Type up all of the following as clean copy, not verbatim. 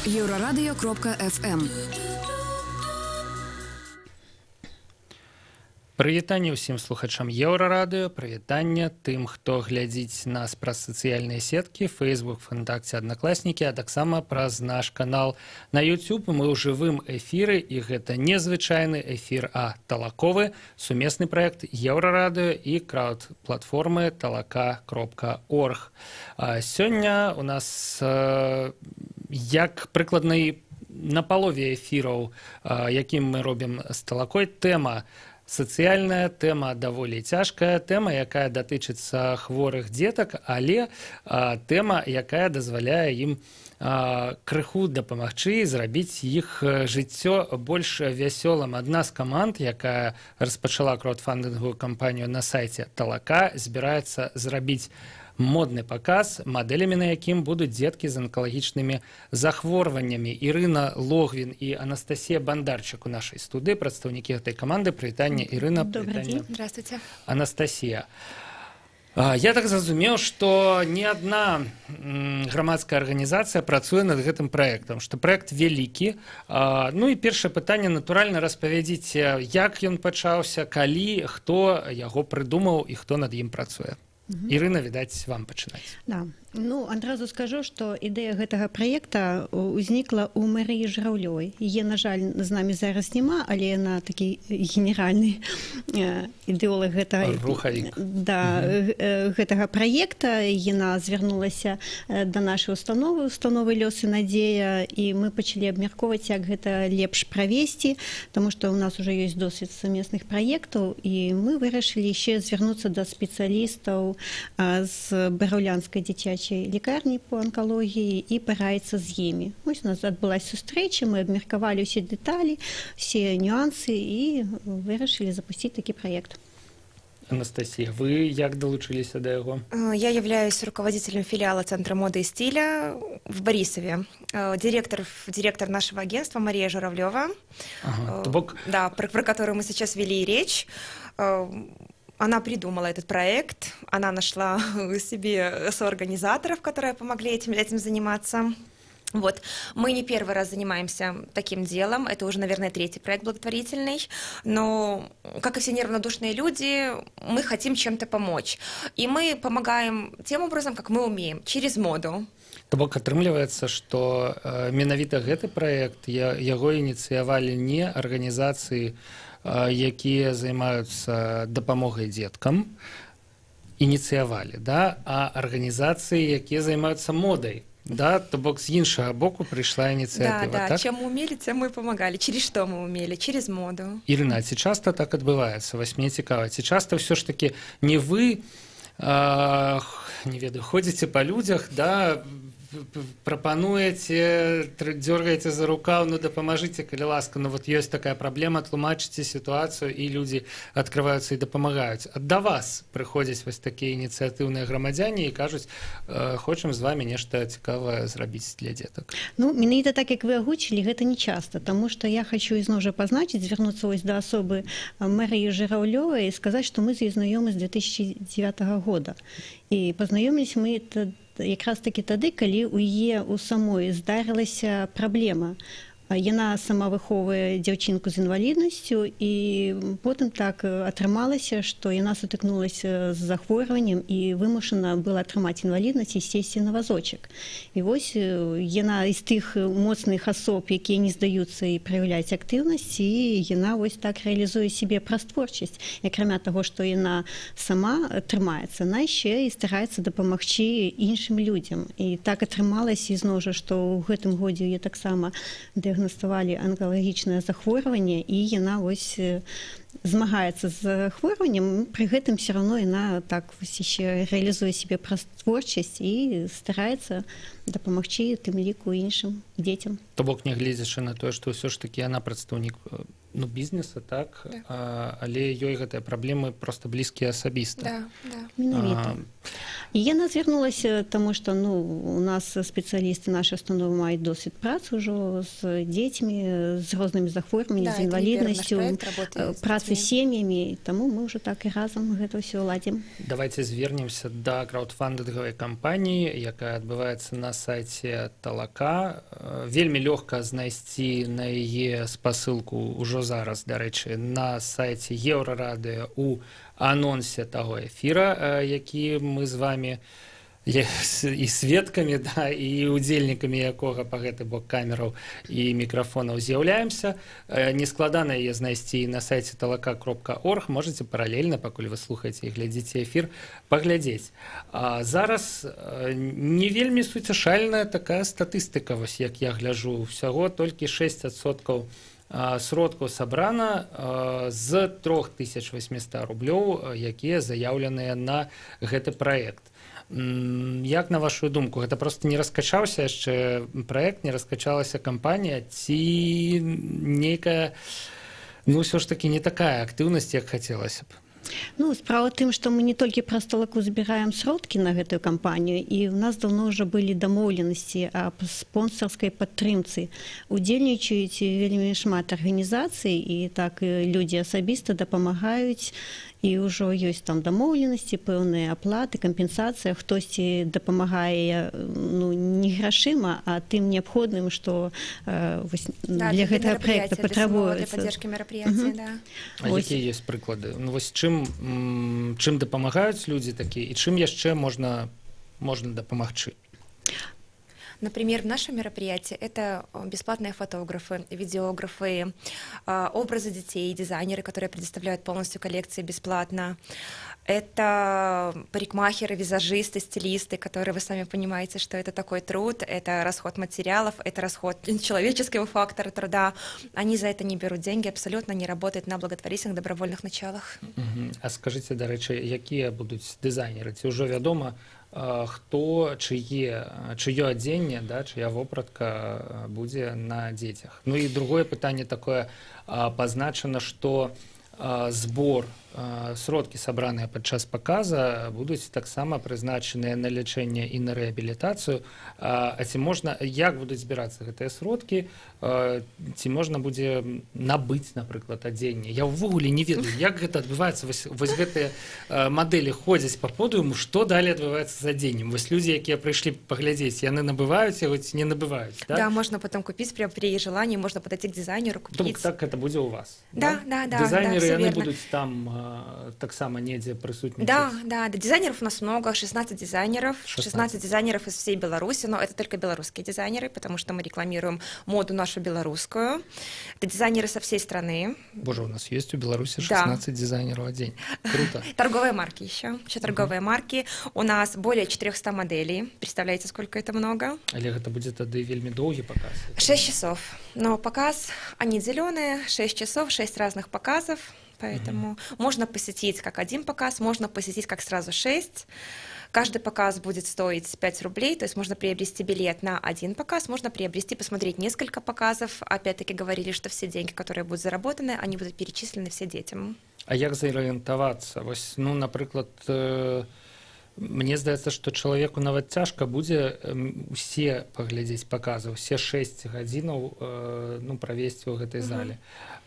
Еврорадио.фм. Прывітанне ўсім слухачам Еўрарадыё, прывітанне тым, хто глядзіць нас праз сацыяльныя сеткі, Facebook, ВКонтакце, Аднакласнікі, а таксама праз наш канал на YouTube. Мы ў жывым эфіры, і гэта незвычайны эфір, а талаковы, сумесны праект Еўрарадыё і крауд-платформы talaka.org. Сёння у нас, як прыкладна на палове эфіраў, якім мы робім з талакой, тэма сацыяльная, тэма даволі цяжкая, тэма, якая датычыцца хворых дзетак, але тэма, якая дазваляе ім крыху дапамагчы зрабіць іх жыццё больш вясёлым. Адна з каманд, якая распачала краудфандынгавую кампанію на сайце Талака, збіраецца зрабіць модны паказ, мадэлямі на якім будуць дзеткі з анкалагічнымі захворваннямі. Ірына Логвін і Анастасія Бандарчык у нашай студыі, прадстаўнікі гэтай каманды. Прывітанне, Ірына. Добрый день. Здравствуйте. Анастасія. Я так зразумеў, што не адна грамадская арганізацыя працуе над гэтым праектам, што праект вялікі. Ну і першае пытанне, натуральна, распавядзіце, як ён пачаўся, калі, хто яго прыдумаў і хто над ім працуе. Ірына, відаць, вам пачынаць. Да. Ну, адразу скажу, што ідэя гэтага праекта ўзнікла ў Марыі Жыраўлёвай. Яе, на жаль, з намі зараз няма, але яна такі генеральны ідэолог гэтага праекта. Яна звярнулася да нашай установы «Лёс і надзея», і мы пачалі абмяркоўваць, як гэта лепш правесці, таму што ў нас ужо ёсць досвед сумесных праектаў, і мы вырашылі яшчэ звярнуцца да спецыялістаў з Бараўлянскай дзіцячай лекарні по онкології і параіцца з імі. Ось у нас адбылася сустрэча, мы абмеркавалі ўсе дэталі, все нюансы і вырашылі запусціць такі праект. Анастасия, вы як долучились до его? Я являюсь руководителем филиала Центра моды и стиля в Борисове. Директор нашего агентства Мария Журавлева, да, про которую мы сейчас вели речь. Она придумала этот проект, она нашла себе соорганизаторов, которые помогли этим заниматься. Вот. Мы не первый раз занимаемся таким делом, это уже, наверное, третий проект благотворительный, но, как и все неравнодушные люди, мы хотим чем-то помочь. И мы помогаем тем образом, как мы умеем, через моду. То бок атрымліваецца, што менавіта гэты праект, яго ініцыявалі не арганізацыі, якія займаюцца дапамогай дзеткам, ініцыявалі, да? А арганізацыі, якія займаюцца модай. Да, то бок з іншага боку прыйшла ініцыятыва. Да, так? Чем мы умели, тем мы помогали. Через что мы умели? Через моду. Ірына, ці часта так адбываецца? Вось мне цікава, ці часта ўсё ж таки не вы, не ведаю, ходзіце па людзях, да, прапануеце, дёргаеце за рукаў, ну дапамажыце, калі ласка, ну вот ёсць такая праблема, тлумачыце сітуацыю, і людзі адкрываюцца і дапамагаюць. Да вас прыходзяць вось такія ініцыятыўныя грамадзяне і кажуць, хочам з вами нешта цікавае зрабіць для дзетак. Ну, менавіта так, як вы агучылі, гэта не часта, таму што я хочу ізноў жа пазначыць, звярнуцца вось да асобы Марыі Жыраўлёвай і сказаць, што мы з ёй знаёмы з 2009 года. І пазнаёміліся мы якраз такі тады, калі ў яе ў самой здарылася праблема. Яна сама выхоўвае дзяўчынку з інваліднасцю, і потым так атрымалася, што яна сутыкнулася з захворваннем і вымушана была атрымаць інваліднасць і сесці на вазочак. І вось яна з тых моцных асоб, якія не здаюцца і праяўляюць актыўнасць, і яна вось так рэалізуе сябе праз творчасць. І акрамя таго, што яна сама трымаецца, яна яшчэ і стараецца дапамагчы іншым людзям. І так атрымалася ізноў жа, што ў гэтым годзе яе таксама дыягнаставалі анкалагічнае захворванне, і яна вось змагаецца з захворваннем, пры гэтым все равно яна так вось яшчэ рэалізуе сябе праз творчасць і стараецца дапамагчы тым ліку іншым дзецям. То бок, нягледзячы на тое, што ўсё ж такі яна прадстаўнік бізнеса, так, але ёй гэтыя праблемы проста блізкія асабіста. Да, да. Менавіта. І яна звярнулася, таму што у нас спецыялісты нашай установы маюць досвед працы ўжо з дзецьмі, з рознымі захворваннямі, з інваліднасцю, працы з сем'ямі, таму мы ўжо так і разам гэта ўсё ладзім. Давайте звернемся да краўдфандынгавай кампаніі, якая адбываецца на сайце Талака. Вельмі лёгка знайсці на яе спасылку ўжо зараз, дарэчы, на сайце Еўрарадыё у анонсе таго эфіра, які мы з вами і сведкамі, да, і удзельнікамі якога па гэты бок камераў і мікрафонаў з'яўляемся. Нескладана яе знайсці на сайце talaka.org. Можете паралельна, пакуль вы слухаеце і глядзіце эфір, паглядзець. Зараз не вельмі суцяшальная такая статыстыка, вось як я гляджу, усяго толькі 6% сродкаў сабрана з 3800 рублёў, якія заяўленыя на гэты праект. Як на вашу думку, гэта просто не раскачаўся яшчэ праект, не раскачалася кампанія, ці нейкая, ўсё ж таки не такая актыўнасць, як хацелася б? Справа ў тым, што мы не толькі праз Талаку збіраем сродкі на гэтую кампанію, і ў нас даўно ўжо былі дамоўленасці аб спонсарскай падтрымцы. Удзельнічаюць вельмі шмат арганізацый, і так людзі асабіста дапамагаюць, і ўжо ёсць там дамоўленасці, пэўныя аплаты, кампенсацыя, хтосьці дапамагае не грашыма, а тым неабходным, што для гэтага праекта патрабуецца. Для паддержкі мерапрыятий, да. А якія ёсць прыклады? Вось чым дапамагаюць людзі такія, і чым яшчэ можна дапамагчы? Например, в нашем мероприятии это бесплатные фотографы, видеографы, образы детей, дизайнеры, которые предоставляют полностью коллекции бесплатно. Это парикмахеры, визажисты, стилисты, которые, вы сами понимаете, что это такой труд, это расход материалов, это расход человеческого фактора труда. Они за это не берут деньги, абсолютно не работают на благотворительных добровольных началах. А скажите, дарэчы, якія будуць дызайнеры? Ці ўжо вядома, хто, чыё адзенне, да, чыя вопратка будзе на дзецях? І другое пытанне такое, пазначана, што збор, сродкі, сабраныя падчас паказа, будуць таксама прызначаныя на лячэнне і на рэабілітацыю. А ці можна, як будуць збірацца гэтыя сродкі, ці можна будзе набыць, напрыклад, адзенне? Я ўвогуле не ведаю, як гэта адбываецца. Вось гэтыя мадэлі ходзяць па подыуму, што далей адбываецца з адзеннем? Вось людзі, якія прыйшлі паглядзець, яны набываюць яго ці не набываюць? Да, можно потом купить при желании, можно подойти к дизайнеру, купить. Так это будзе ў вас? Да. Дизайнеры, яны будуць там таксама недзе прысутнічаць? Да, дизайнеров у нас много, 16 дизайнеров, 16 дизайнеров из всей Беларуси, но это только белорусские дизайнеры, потому что мы рекламируем моду нашу белорусскую. Это дизайнеры со всей страны. Боже, у нас есть у Беларуси 16 дизайнеров в день. Круто. Торговые марки еще торговые марки. У нас более 400 моделей. Представляете, сколько это много? Олег, это будет тады вельмі доўгі показ? 6 часов. Но показ, они зеленые, 6 часов, 6 разных показов. Поэтому можно посетить как один показ, можно посетить как сразу 6. Каждый показ будет стоить 5 рублей, то есть можно приобрести билет на один показ, можно приобрести, посмотреть несколько показов. Опять-таки говорили, что все деньги, которые будут заработаны, они будут перечислены все детям. А як зарыентавацца? Вось, напрыклад, мне здаецца, што чалавеку нават цяжка будзе усе паглядзець паказы, усе 6 гадзінаў правесці ў гэтай зале.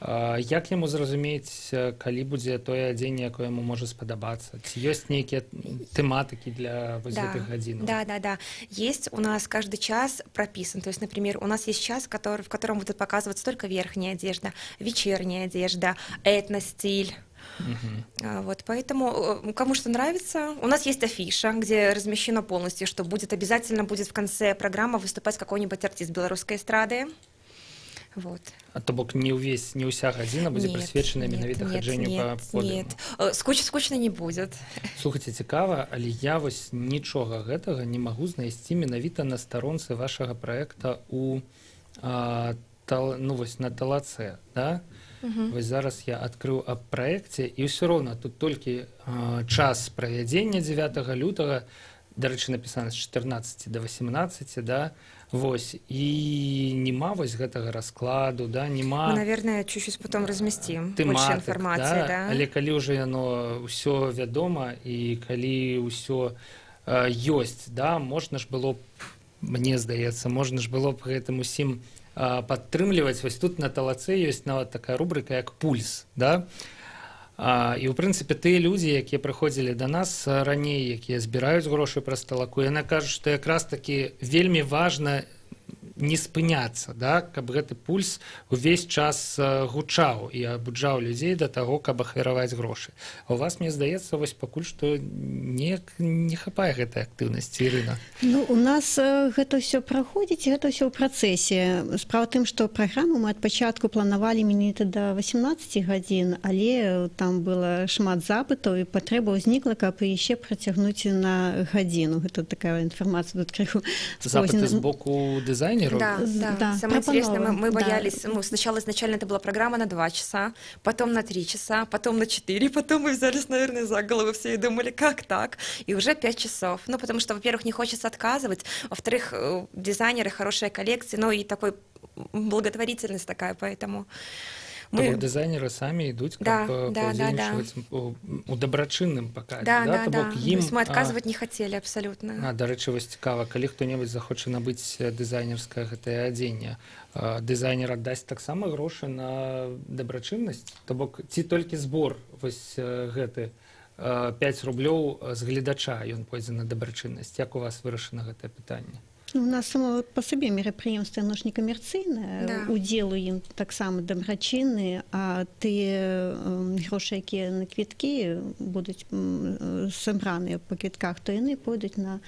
Як яму зразумець, калі будзе тое адзенне, якое яму можа спадабацца? Ці ёсць нейкія тэматыкі для гэтых гадзінаў? Да. Есть у нас каждый час прописан. То есть, например, у нас есть час, в котором будут показываться только верхняя одежда, вечерняя одежда, этностиль. Вот, поэтому кому что нравится. У нас есть афиша, где размещено полностью, что обязательно будет в конце программы выступать какой-нибудь артист белорусской эстрады. Вот. А то бок не уся гадзіна будзе прысвечана менавіта хаджэнню па подыуму? Нет. Скучно не будет. Слухайте, цікава, але я вось нічога гэтага не магу знайсці менавіта на старонцы вашага праекта на Талаце, да? Вось зараз я адкрыў аб праекце, і ўсё роўна тут толькі час правядзення 9 лютага, дарэчы, напісана з 14 до 18, да, вось, і нема вось гэтага раскладу, да, нема... Мы, наверное, чуть-чуть потом разместим тэматык, больше информации, да. Але калі ўжо яно ўсё вядома, і калі ўсё ёсць, да, можна ж было б, мне здаецца, можна ж было б гэтым усім падтрымліваць. Вось тут на талацэ ёсць нават такая рубрыка, як «Пульс», да, і, ў прынцыпе, тыя людзі, якія прыходзілі да нас раней, якія збіраюць грошы праз талаку, яны кажуць, што якраз такі вельмі важна не спыняцца, да, каб гэты пульс увесь час гучаў і абуджаў людзей да таго, каб ахвяраваць грошы. А у вас, мне здаецца, вось пакуль што не хапае гэтай актыўнасці, Ірына. Ну, у нас гэта ўсё праходзіць, гэта ўсё ў працэсе. Справа тым, што праграму мы ад пачатку планавалі менавіта да 18 гадзін, але там было шмат запытаў, і патрэба ўзнікла, каб яшчэ працягнуць на гадзіну. Гэта такая інфармацыя тут крыху. Запыты з боку дызайнера? Да. Самое интересное, мы боялись, ну, сначала изначально это была программа на 2 часа, потом на 3 часа, потом на 4, потом мы взялись, наверное, за голову все и думали, как так? И уже 5 часов. Ну, потому что, во-первых, не хочется отказывать, во-вторых, дизайнеры, хорошие коллекции, ну, и такой благотворительность такая, поэтому... Мы... дызайнеры самі ідуць, каб паўдзельнічаць у дабрачынным паказе. Да. Мы адказваць не хацелі абсалютна. Дарэчы, вось цікава, калі хто-небудзь захоча набыць дызайнерскае гэтае адзенне, дызайнер аддасць таксама грошы на дабрачыннасць? То бок, ці толькі збор вось гэты 5 рублёў з гледача, ён пойдзе на дабрачыннасць? Як у вас вырашана гэтае пытанне? У нас само по сабе мерапрыемства, оно ж не камерцыйнае, удзел у ім таксама дабрачынны, а тыя грошы, якія на квіткі будуць сабраныя па квітках, то яны пойдуць на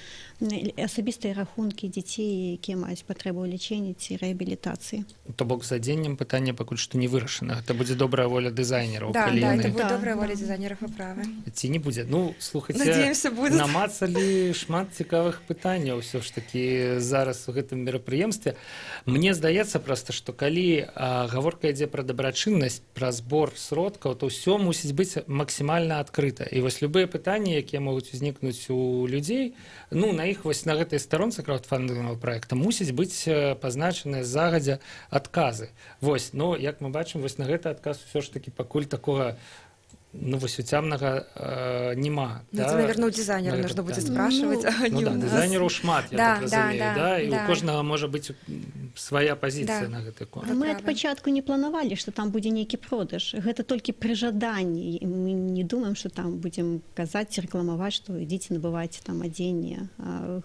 асабістыя рахункі дзяцей, якія маюць патрэбу ў лячэнні ці рэабілітацыі. То бок з адзеннем пытанне пакуль што не вырашана. Гэта будзе добрая воля дызайнераў. Да, это будзе добрая воля дызайнераў, вы правы. Ці не будзе? Ну, слухайце, намацалі шмат цікавых пытанняў ўсё ж такі зараз у гэтым мерапрыемстве. Мне здаецца проста, што калі гаворка ідзе пра дабрачыннасць, пра збор сродкаў, то ўсё мусіць быць максімальна адкрыта. І вось любыя пытанні, якія могуць узнікнуць у людзей, ну, на іх вось на гэтай старонцы краудфандынгавага праекта мусіць быць пазначаныя загадзя адказы. Вось, но, як мы бачым, вось на гэты адказ ўсё ж такі пакуль такога, ну, вось уцямнага нема. Это, наверное, у дизайнера нужно будет спрашивать, а не у нас. Дизайнеру шмат, я так разумею, да? І у кожнага можа быць свая пазіцыя на гэты конт. Мы ад пачатку не планавалі, што там будзе нейкі продаж. Гэта толькі пры жаданні. Мы не думаем, што там будзем казаць, рэкламаваць, што ідзіце набывайце там адзенне.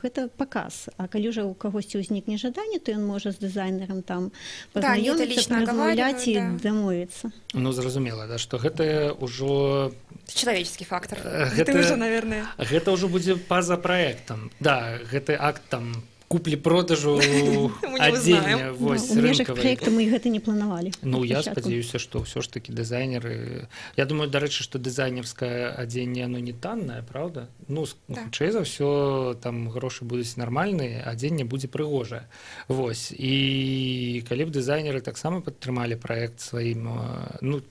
Гэта паказ. А калі ўжо у кагосьці ўзнікне жаданне, то ён можа з дызайнерам там пазнаёміцца, паразмаўляць і дамовіцца. Ну, зразумела, да, што гэта ўжо человеческий фактор. Это уже, наверное... Гэта ўжо будзе па-за праектам. Да, гэты акт там куплі-продажу адзення вось рынкавай. У межах праекта мы гэта не планавалі. Ну, я спадзяюся, што ўсё ж такі дызайнеры... Я думаю, дарэчы, што дызайнерскае адзенне, оно не таннае, правда? Ну, хутчэй за ўсё, там грошы будуць нармальныя, адзенне будзе прыгожае. Вось. І калі б дызайнеры таксама падтрымалі праект сваім, ну,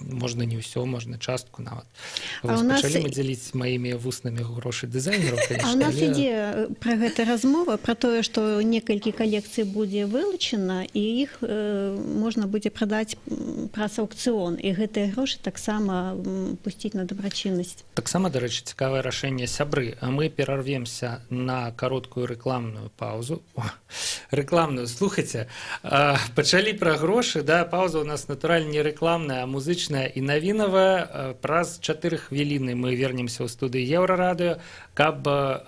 можна не ўсё, можна частку нават. Пачалі мы дзяліць маімі вуснамі грошы дызайнераў, конечно. А у нас ідзе пра гэта размова, пра тое, што некалькі калекцый будзе вылучана, і іх можна будзе прадаць праз аўкцыён, і гэтыя грошы таксама пусціць на дабрачыннасць. Таксама, дарэчы, цікавае рашэнне, сябры. Мы перарвемся на кароткую рэкламную паўзу. Рэкламную, слухайце, пачалі пра грошы, да, паўза у нас натуральна не рэкламная, а музычная і навінавая. Праз 4 хвіліны мы вернемся ў студыі Еўрарадыё, каб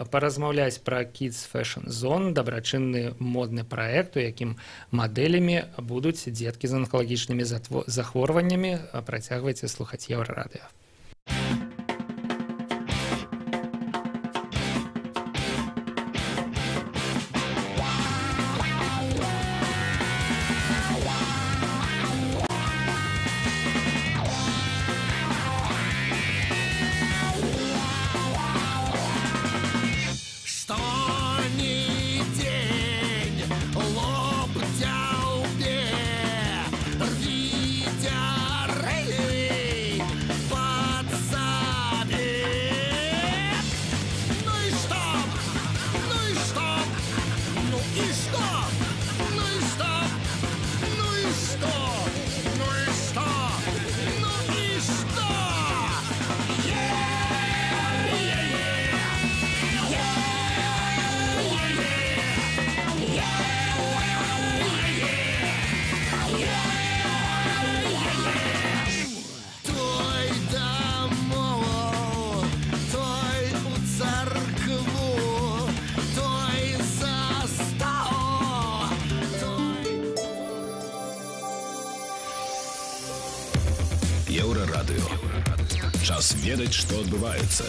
паразмаўляць пра Kids Fashion Zone, дабрачынны модны праект, у якім мадэлямі будуць дзеткі з анкалагічнымі захворваннямі. Працягвайце слухаць Еўрарадыё. Far ведаць, што адбываецца.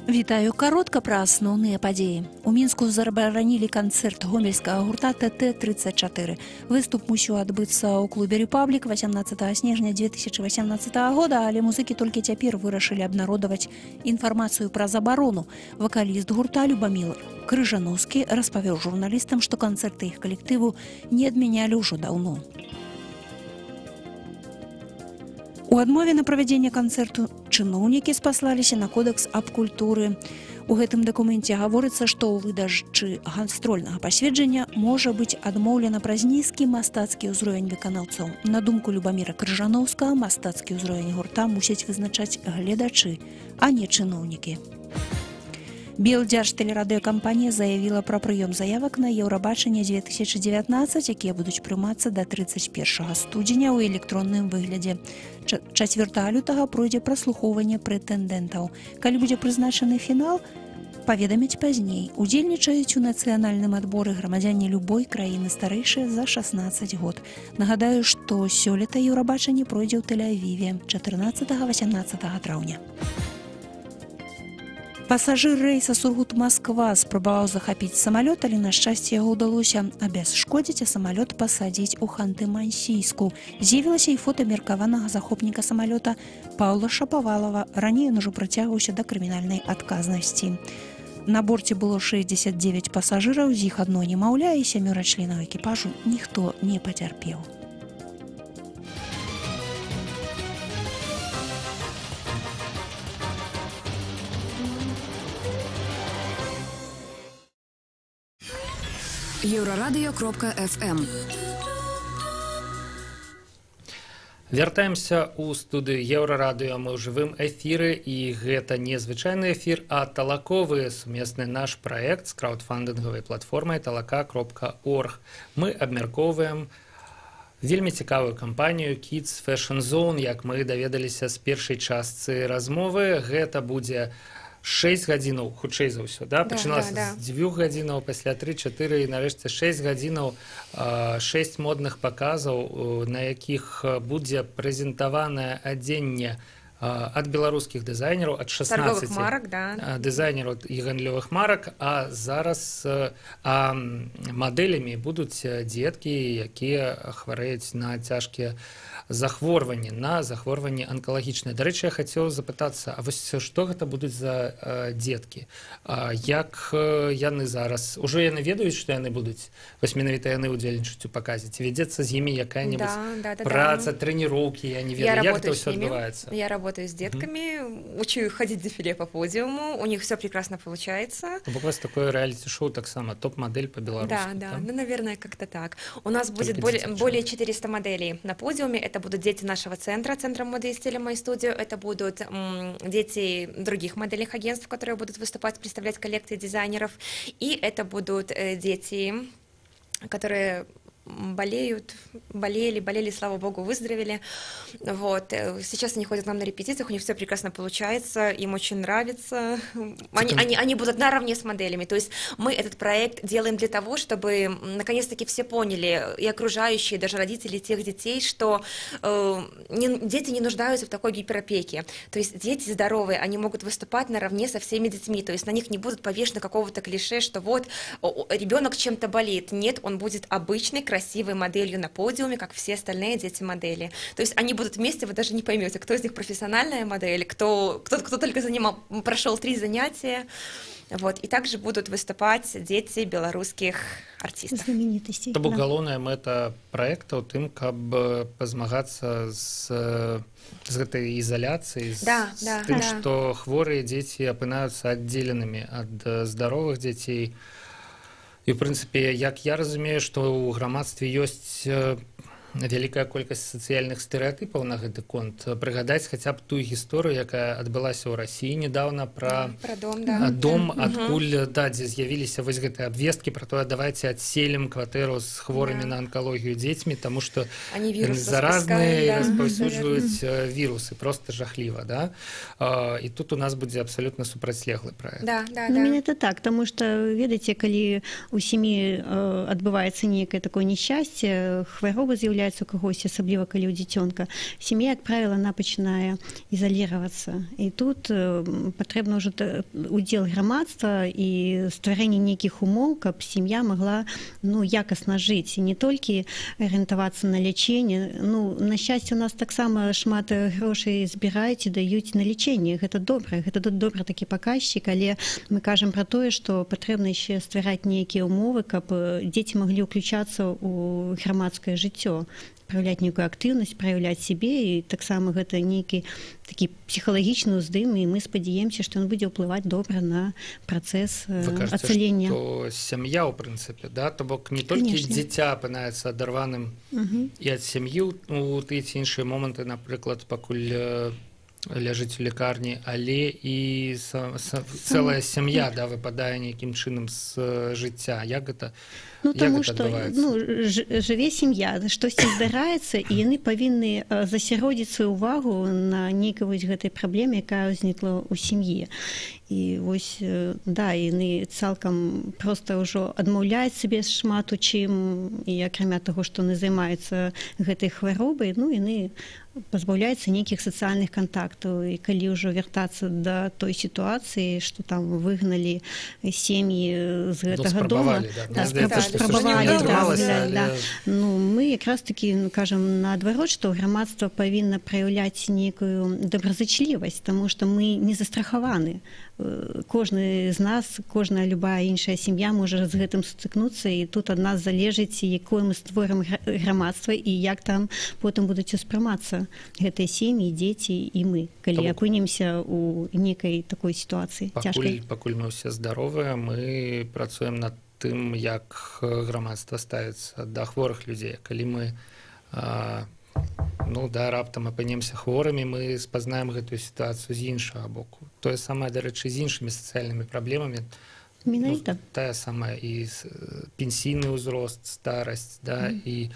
Вітаю, каротка пра асноўныя падзеі. У Мінску забаранілі канцэрт гомельскага гурта ТТ-34. Выступ мусіў адбыцца ў клубе «Рэпаблік» 18 снежня 2018 года, але музыкі толькі цяпер вырашылі абнародаваць інфармацыю пра забарону. Вакаліст гурта Любамир Крыжановскі распавёў журналістам, што канцэрты іх калектыву не адмянялі ўжо даўно. У адмове на правядзенне канцэрту чыноўнікі спаслаліся на кодэкс аб культуры. У гэтым дакуменце гаворыцца, што ў выдачы гастрольнага пасведчання можа быць адмоўлена праз нізкі мастацкі ўзровень выканаўцаў. На думку Любамира Крыжановскага, мастацкі ўзровень гурта мусяць вызначаць гледачы, а не чыноўнікі. Белдзяржтэлерадыёкампанія заявіла пра прыём заявак на Еўрабачанне 2019, якія будуць прымацца да 31 студзеня ў электронным выглядзе. 4 лютага пройдзе праслухоўванне прэтэндэнтаў. Калі будзе прызначаны фінал, паведамяць пазней. Удзельнічаюць у нацыянальным адборы грамадзяне любой краіны старэйшыя за 16 год. Нагадаю, што сёлета Еўрабачанне пройдзе ў Тель-Авіве 14-18 траўня. Пасажыр рэйса Сургут-Москва спрабаваў захапіць самалёт, але на шчасце яго ўдалося абясшкодзіць, а самалёт пасадзіць у Ханты-Мансійску. З'явілася і фота меркаванага захопніка самалёта Паўла Шапавалова. Раней ён ужо прыцягваўся да крымінальнай адказнасці. На борце было 69 пасажыраў, з іх адно немаўля і 7 членаў экіпажу ніхто не пацярпеў. Еўрарадыё.фм. Вяртаемся ў студыю Еўрарадыё. Мы ў жывым эфіры, і гэта не звычайны эфір, а талаковы, сумесны наш праект з краўдфандынгавай платформай talaka.org. Мы абмяркоўваем вельмі цікавую кампанію Kids Fashion Zone. Як мы даведаліся з першай частцы размовы, гэта будзе 6 гадзінаў, хутчэй за ўсё, да? Пачыналася з 2 гадзінаў, пасля 3-4 і нарэшце 6 гадзінаў, 6 модных паказаў, на якіх будзе прэзентаванае адзенне ад беларускіх дызайнераў, ад 16 дызайнераў і гандлёвых марак, а зараз мадэлямі будуць дзеткі, якія хварэюць на цяжкія захворванні, на захворванні анкалагічныя. Дарэчы, я хацеў запытацца, а вось што гэта будуць за дзеткі? Як яны зараз? Ужо яны ведаюць, што яны будуць? Вось менавіта яны ўдзельнічаюць у паказе. Ці вядзецца з імі якая-небудзь праца, трэніроўкі? Я не ведаю, як гэта ўсё адбываецца. Я работаю с детками, учу их ходить в дефиле по подиуму, у них все прекрасно получается. У вас такое реалити-шоу так само, топ-модель по-белорусски. Да, ну, наверное, как-то так. У нас будет более 400 моделей на подиуме. Это будут дети нашего центра моды и стиля «Моя студия». Это будут дети других модельных агентств, которые будут выступать, представлять коллекции дизайнеров. И это будут дети, которые болели, слава богу, выздоровели. Вот. Сейчас они ходят к нам на репетициях, у них все прекрасно получается, им очень нравится. Они будут наравне с моделями. То есть мы этот проект делаем для того, чтобы наконец-таки все поняли, и окружающие, даже родители тех детей, что дети не нуждаются в такой гиперопеке. То есть дети здоровые, они могут выступать наравне со всеми детьми. То есть на них не будут повешены какого-то клише, что вот ребенок чем-то болеет. Нет, он будет обычный, красивой моделью на подиуме, как все остальные дети-модели. То есть они будут вместе, вы даже не поймете, кто из них профессиональная модель, кто только прошел 3 занятия. Вот. И также будут выступать дети белорусских артистов. Знаменитостей. То галоўная мэта праекта ў тым, каб пазмагацца з гэтай ізаляцыі, з тым, што хворыя дзеці апынаюцца аддзеленымі ад здаровых дзяцей. І, в прынцыпе, як я разумею, што ў грамадстве ёсць вялікая колькасць сацыяльных стэрэатыпаў на гэты конт. Прыгадаць хаця б тую гісторыю, якая адбылася ў Расіі недавно пра дом, адкуль, дзе з'явіліся вось гэтыя абвесткі пра тое, давайце адселім кватэру з хворымі на анкалогію дзецьмі, таму што яны заразныя і распаўсюджваюць вірусы. Проста жахліва, да? І тут у нас будзе абсалютна супрацьлеглы праект. Менавіта так, таму што, ведаеце, калі ў сям'і адбываецца нейкае такое няшчасце, хвароба з'яўляецца з'яўляецца ў кагосьці, асабліва калі ў дзіцёнка, сям'я, як правіла, она пачынае ізаліравацца. І тут патрэбна ўжо удзел грамадства і стварэнне нейкіх умоў, каб сям'я магла якасна жыць і не толькі арыентавацца на лячэнне. На шчасце, у нас таксама шмат грошай збіраюць і даюць на лячэнне. Гэта добры такі паказчык, але мы кажам пра тое, што патрэбна яшчэ ствараць нейкія умовы, каб дзеці маглі ўключацца ў грамадскае жыццё, праяўляць нейкую актыўнасць, праяўляць сябе, і таксама гэта нейкі такі псіхалагічны ўздым, і мы спадзяемся, што ён будзе ўплываць добра на працэс ацалення. Вы кажаце, што сям'я, у прынцыпе, да? То бок не толькі дзіця апынаецца адарваным і ад сям'і у тыя ці іншыя моманты, напрыклад, пакуль ляжыць у лікарні, але і цэлая сям'я выпадае нейкім чынам з жыцця. Як гэта адбываецца? Жыве сям'я, штосьці здараецца, і яны павінны засяродзіць сваю ўвагу на нейкай гэтай праблеме, якая ўзнікла ў сям'і. І вось, яны цалкам проста ўжо адмаўляюць сабе шмат у чым, і акрамя таго, што яны займаюцца гэтай хваробай, яны пазбаўляюцца нейкіх сацыяльных кантактаў. І калі ўжо вяртацца да той сітуацыі, што там выгналі сем'і з гэтага дома, мы якраз такі кажам наадварот, што грамадства павінна праяўляць нейкую добразычлівасць, таму што мы не застрахаваны. Кожны з нас, кожная любая іншая сям'я можа з гэтым сутыкнуцца, і тут ад нас залежыць, якое мы створым грамадства і як там потым будуць успрымацца гэтыя сем'і, дзеці і мы, калі апынемся ў нейкай такой сітуацыі цяжкай. Пакуль мы ўсе здаровыя, мы працуем над тым, як грамадства ставіцца да хворых людзей. Калі мы раптам апынемся хворымі, мы спазнаем гэтую сітуацыю з іншага боку. Тое самае, дарэчы, з іншымі сацыяльнымі праблемамі. Менавіта. Тая самая і пенсійны ўзрост, старасць, і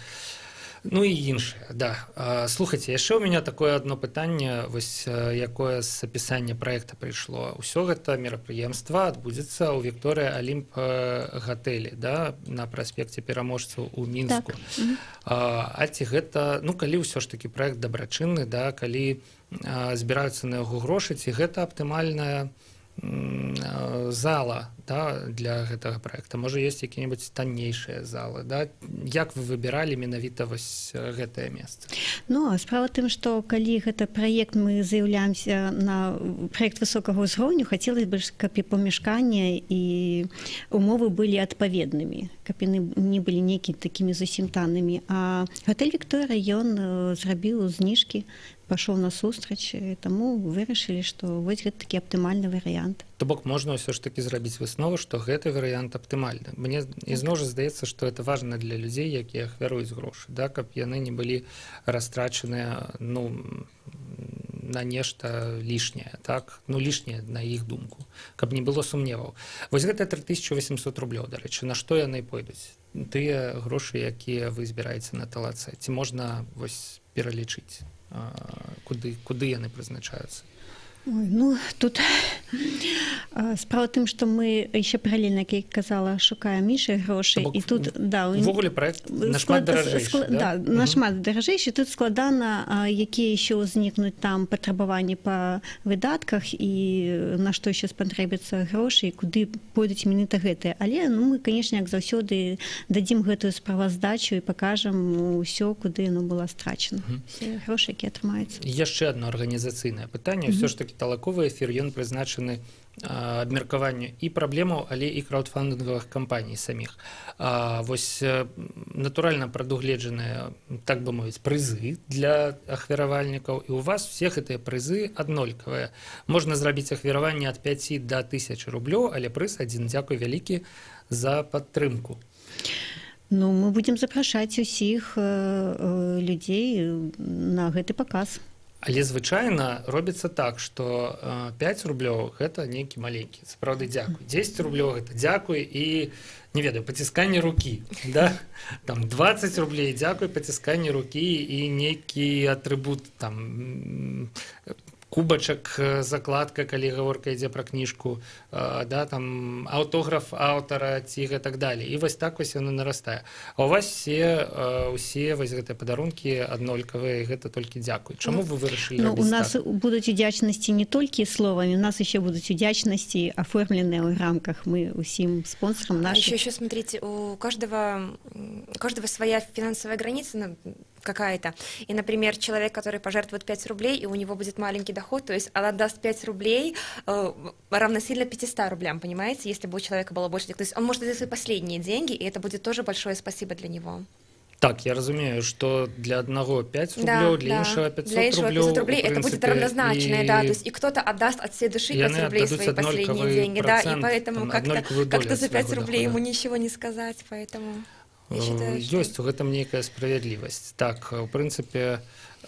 іншае. Слухайце, яшчэ ў мяне такое адно пытанне, якое з апісання праекта прыйшло. Усё гэта мерапрыемства адбудзецца ў Вікторыя Алімп гатэлі, на праспекце Пераможцаў у Мінску. А ці гэта, калі ўсё ж такі праект дабрачынны, калі збіраюцца на яго грошы, ці гэта аптымальная зала для гэтага праекта? Можа, ёсць якія-небудзь таннейшыя залы? Як вы выбіралі менавіта гэтае месца? Справа тым, што калі гэта праект, мы заяўляемся на праект высокага ўзроўню, хацелася б, каб і памяшканне і умовы былі адпаведнымі, каб яны не былі нейкімі такімі зусім таннымі. А гатэль Вікторыя, ён зрабіў зніжкі, пашоў насустрач, таму вырашылі, што вось гэта такі аптымальны варыянт. То бок можна ўсё ж такі зрабіць выснову, што гэты варыянт аптымальны. Мне ізноў жа здаецца, што гэта важна для людзей, якія ахвяруюць грошы, каб яны не былі растрачаныя на нешта лішняе, лішняе на іх думку, каб не было сумневаў. Вось гэта 3800 рублёў, дарэчы, на што яны пойдуць? Тыя грошы, якія вы збіраеце на талаце, ці можна пералічыць? Куды яны прызначаюцца? Тут справа тым, што мы яшчэ паралельна, як я казала, шукаем іншыя грошы. Увогуле праект нашмат даражэйшы, нашмат даражэйшы. Тут складана, якія яшчэ ўзнікнуць там патрабаванні па выдатках і на што яшчэ спатрэбяцца грошы, і куды пойдуць менавіта гэтыя. Але мы, канешне, як заўсёды дадзім гэтую справаздачу і пакажам усё, куды яно было страчана. Усе грошы, якія атрымаюцца. Яшчэ адно арганізацыйнае пытанне. Усё ж такі талаковы эфір, ён прызначаны абмеркаванню і праблемаў, але і краудфандынгавых кампаній саміх. Вось, натуральна, прадугледжаныя, так бы мовіць, прызы для ахвяравальнікаў, і у вас все гэтыя прызы аднолькавыя. Можна зрабіць ахвяраванне ад 5 до 1000 рублёў, але прыз адзін. Дзякуй вялікі за падтрымку. Мы будзем запрашаць усіх людзей на гэты паказ. Але звычайна робіцца так, што 5 рублёў гэта нейкі маленькі. Сапраўды дзякуй. 10 рублёў гэта дзякуй і, не ведаю, пацісканне рукі. Там 20 рублей дзякуй, пацісканне рукі і нейкі атрыбут, там кубачак, закладка, калі гаворка ідзе пра кніжку, да, там аўтограф аўтара ці так далее. І вось так вось яно нарастае. А у вас усе вось гэтыя падарункі аднолькавыя, і гэта толькі дзякуй. Чаму вы вырашылі рабіць так? У нас будуць удзячнасці не толькі словамі, у нас еще будут удзячнасці, оформленные в рамках. Мы усім спонсорам нашим. Еще смотрите, у каждого своя финансовая граница какая-то. И, например, человек, который пожертвует 5 рублей, и у него будет маленький доход, то есть она даст 5 рублей равносильно 500 рублям, понимаете, если бы у человека было больше. То есть он может дать свои последние деньги, и это будет тоже большое спасибо для него. Так, я разумею, что для одного 5 рублей, для іншого 500 рублей, это будет равнозначное, да, то есть и кто-то отдаст от всей души 5 рублей свои последние деньги, да, и поэтому как-то за 5 рублей ему ничего не сказать, поэтому... Ёсць у гэтым нейкая справядлівасць. Так, у прынцыпе,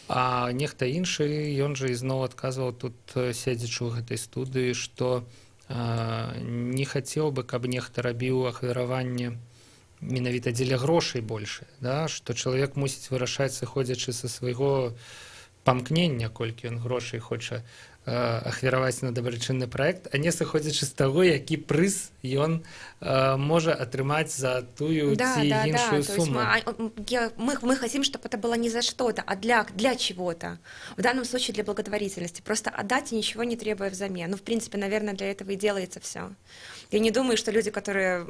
а нехта іншы, ён жа ізноў адказваў тут, седзячы ў гэтай студыі, што не хацеў бы, каб нехта рабіў ахвяраванне менавіта дзеля грошай больше, да? Што чалавек мусіць вырашаць, сыходзячы са свайго памкнення, колькі ён грошай хоча ахвяраваць на дабрачынны праект, а не сыходзячы з таго, які прыз ён можа атрымаць за тую ці іншую сумму. Мы хотим, чтобы это было не за что-то, а для чего-то. В данном случае для благотворительности. Просто отдать и ничего не требуя взамен. Ну, в принципе, наверное, для этого и делается все. Я не думаю, что люди, которые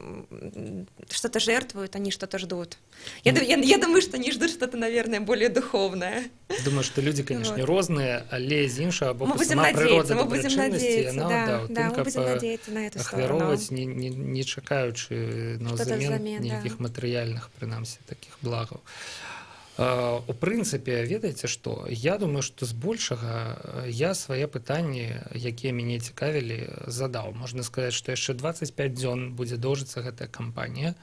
что-то жертвуют, они что-то ждут. Я думаю, что они ждут что-то, наверное, более духовное. Думаю, что люди, конечно, розныя, але з іншага боку сама прырода дабрачыннасці, мы будем надеяться на эту сторону. Ахвяроўваць, не чакаючы на ўзамен нейкіх матэрыяльных, прынамсі, такіх благаў. У прынцыпе, ведаеце што? Я думаю, што збольшага я свае пытанні, якія мяне цікавілі, задаў. Можна сказаць, што яшчэ 25 дзён будзе доўжыцца гэтая кампанія.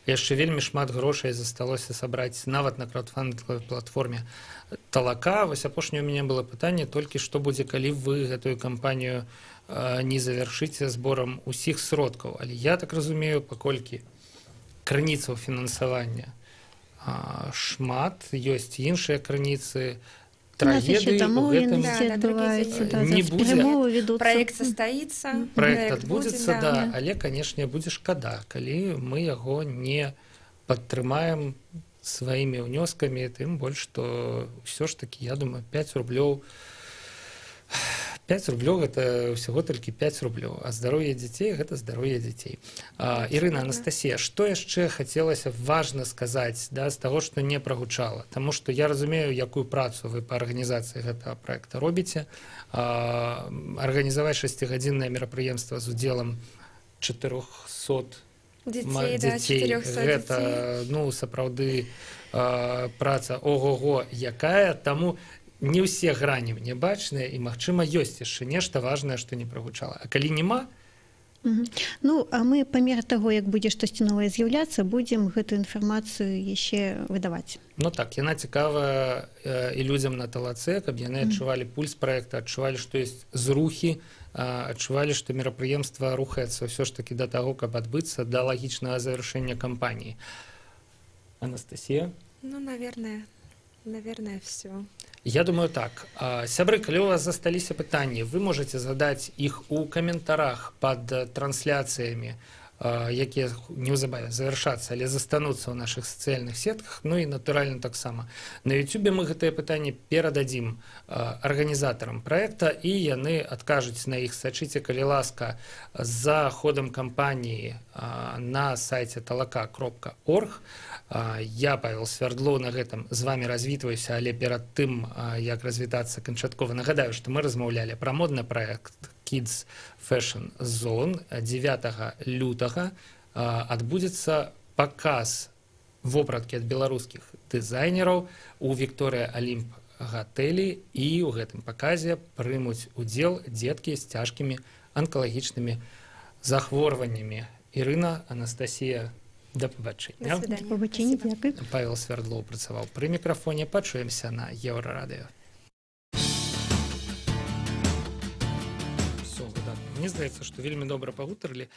Яшчэ вельмі шмат грошай засталося сабраць нават на краудфандинговой платформе Талака. Вось апошняе у мяне было пытанне толькі, што будзе, калі вы гэтую кампанію не завяршыце зборам усіх сродкаў. Але я так разумею, паколькі крыніцаў фінансавання шмат, ёсць іншыя крыніцы, трагедыі у гэтым не будзе. Проект состоится, проект адбудзецца, да, але, канешне, будзе шкада, калі мы яго не падтрымаем сваімі ўнёскамі, тым больш, што ўсё ж такі, я думаю, 5 рублёў гэта ўсяго толькі 5 рублёў, а здароўе дзяцей гэта здароўе дзяцей. Ірына, Анастасія, што яшчэ хацелася важна сказаць, да, з таго, што не прагучала? Таму што я разумею, якую працу вы па арганізацыі гэтага праекта робіце. Арганізаваць 6-гадзіннае мерапрыемства з удзелам 400 дзяцей, гэта, ну, сапраўды праца ого-го якая, таму не ўсе грані мне бачныя, і, магчыма, ёсць яшчэ нешта важнае, што не прагучала. А калі няма? Ну, а мы па меры таго, як будзе штосьці новае з'яўляцца, будзем гэтую інфармацыю яшчэ выдаваць. Ну так, яна цікавая і людзям на Талаце, каб яны адчувалі пульс праекта, адчувалі, што ёсць зрухі, адчувалі, што мерапрыемства рухаецца ўсё ж такі да таго, каб адбыцца да лагічнага завяршэння кампаніі. Анастасія? Ну, наверное, все. Я думаю так. Сябры, калі у вас засталіся пытанні, вы можете задаць іх у каментарах пад трансляцыямі, якія неўзабаве завяршацца, але застануцца ў нашых сацыяльных сетках, ну і натуральна таксама. На YouTube мы гэтыя пытанні перададзім арганізатарам праекта, і яны адкажуць на іх. Сачыце, калі ласка, за ходам кампаніі на сайце talaka.org. Я, Павел Свердлоў, на гэтым з вами развітваюся, але перад тым, як развітацца канчаткова, нагадаю, што мы размаўлялі пра модны праект Kids Fashion Zone. 9 лютага адбудзецца паказ вопраткі ад беларускіх дызайнераў у Вікторыя Алімп гатэлі, і ў гэтым паказе прымуць удзел дзеткі з цяжкімі анкалагічнымі захворваннямі. Ірына, Анастасія, да пабачэння. Павел Свердлоў працаваў пры мікрафоне. Пачуемся на Еўрарадыё. Мне здаецца, што вельмі добра пагутарылі.